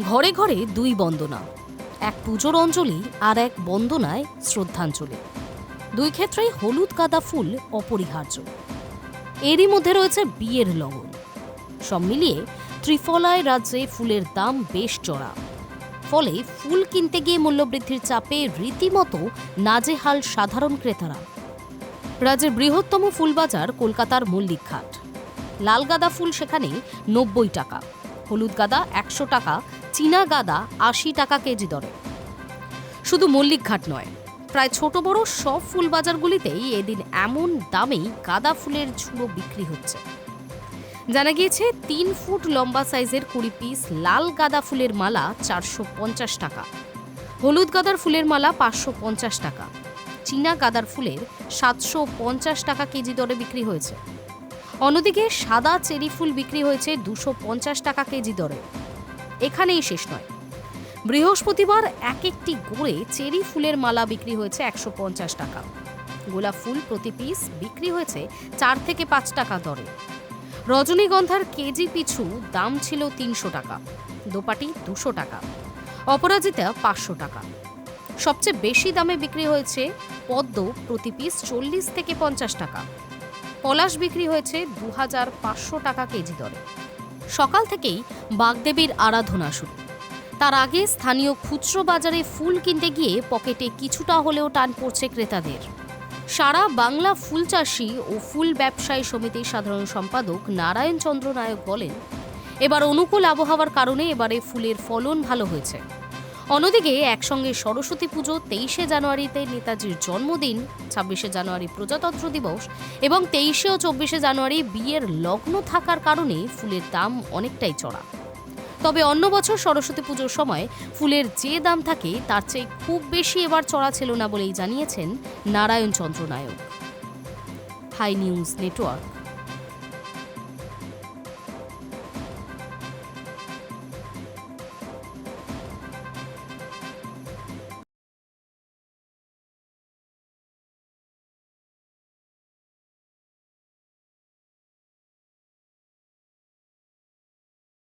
ঘরে ঘরে দুই বন্দনা, এক পুজোর অঞ্জলি আর এক বন্দনায় শ্রদ্ধাঞ্জলি। দুই ক্ষেত্রেই হলুদ গাঁদা ফুল অপরিহার্য। এরই মধ্যে রয়েছে বিয়ের লগন। সব মিলিয়ে ত্রিফলায় রাজ্যে ফুলের দাম বেশ চড়া। ফলে ফুল কিনতে গিয়ে মূল্যবৃদ্ধির চাপে রীতিমতো নাজেহাল সাধারণ ক্রেতারা। রাজ্যের বৃহত্তম ফুলবাজার কলকাতার মল্লিকঘাট। লাল গাঁদা ফুল সেখানে 90 টাকা, হলুদ গাঁদা 100 টাকা, চীনা গাঁদা 80 টাকা কেজি দরে। শুধু মল্লিকঘাট নয়, প্রায় ছোট বড় সব ফুল বাজারগুলিতেই এদিন এমন দামেই গাঁদা ফুলের ঝুড়ো বিক্রি হচ্ছে। জানা গিয়েছে 3 ফুট লম্বা সাইজের 20 পিস লাল গাঁদা ফুলের মালা 450 টাকা, হলুদ গাঁদার ফুলের মালা 550 টাকা, চীনা গাঁদার ফুলের 750 টাকা কেজি দরে বিক্রি হয়েছে। অন্যদিকে সাদা চেরি ফুল বিক্রি হয়েছে 250 টাকা কেজি দরে। এখানেই শেষ নয়, বৃহস্পতিবার এক একটি গড়ে চেরি ফুলের মালা বিক্রি হয়েছে 150 টাকা। গোলাপ ফুল প্রতি পিস বিক্রি হয়েছে 4 থেকে 5 টাকা দরে। রজনীগন্ধার কেজি পিছু দাম ছিল 300 টাকা, দোপাটি 200 টাকা, অপরাজিতা 500 টাকা। সবচেয়ে বেশি দামে বিক্রি হয়েছে পদ্ম, প্রতি পিস 40 থেকে 50 টাকা। পলাশ বিক্রি হয়েছে 2500 টাকা কেজি দরে। সকাল থেকেই বাগদেবীর আরাধনা শুরু। তার আগে স্থানীয় খুচরো বাজারে ফুল কিনতে গিয়ে পকেটে কিছুটা হলেও টান পড়ছে ক্রেতাদের। সারা বাংলা ফুল চাষি ও ফুল ব্যবসায়ী সমিতির সাধারণ সম্পাদক নারায়ণ চন্দ্র নায়ক বলেন, এবার অনুকূল আবহাওয়ার কারণে এবারে ফুলের ফলন ভালো হয়েছে। অন্যদিকে একসঙ্গে সরস্বতী পুজো, 23শে জানুয়ারিতে নেতাজির জন্মদিন, 26শে জানুয়ারি প্রজাতন্ত্র দিবস এবং 23শে ও 24শে জানুয়ারি বিয়ের লগ্ন থাকার কারণে ফুলের দাম অনেকটাই চড়া। তবে অন্য বছর সরস্বতী পুজোর সময় ফুলের যে দাম থাকে তার চেয়ে খুব বেশি এবার চড়া ছিল না বলেই জানিয়েছেন Narayan Chandra Nayak. Hi News network.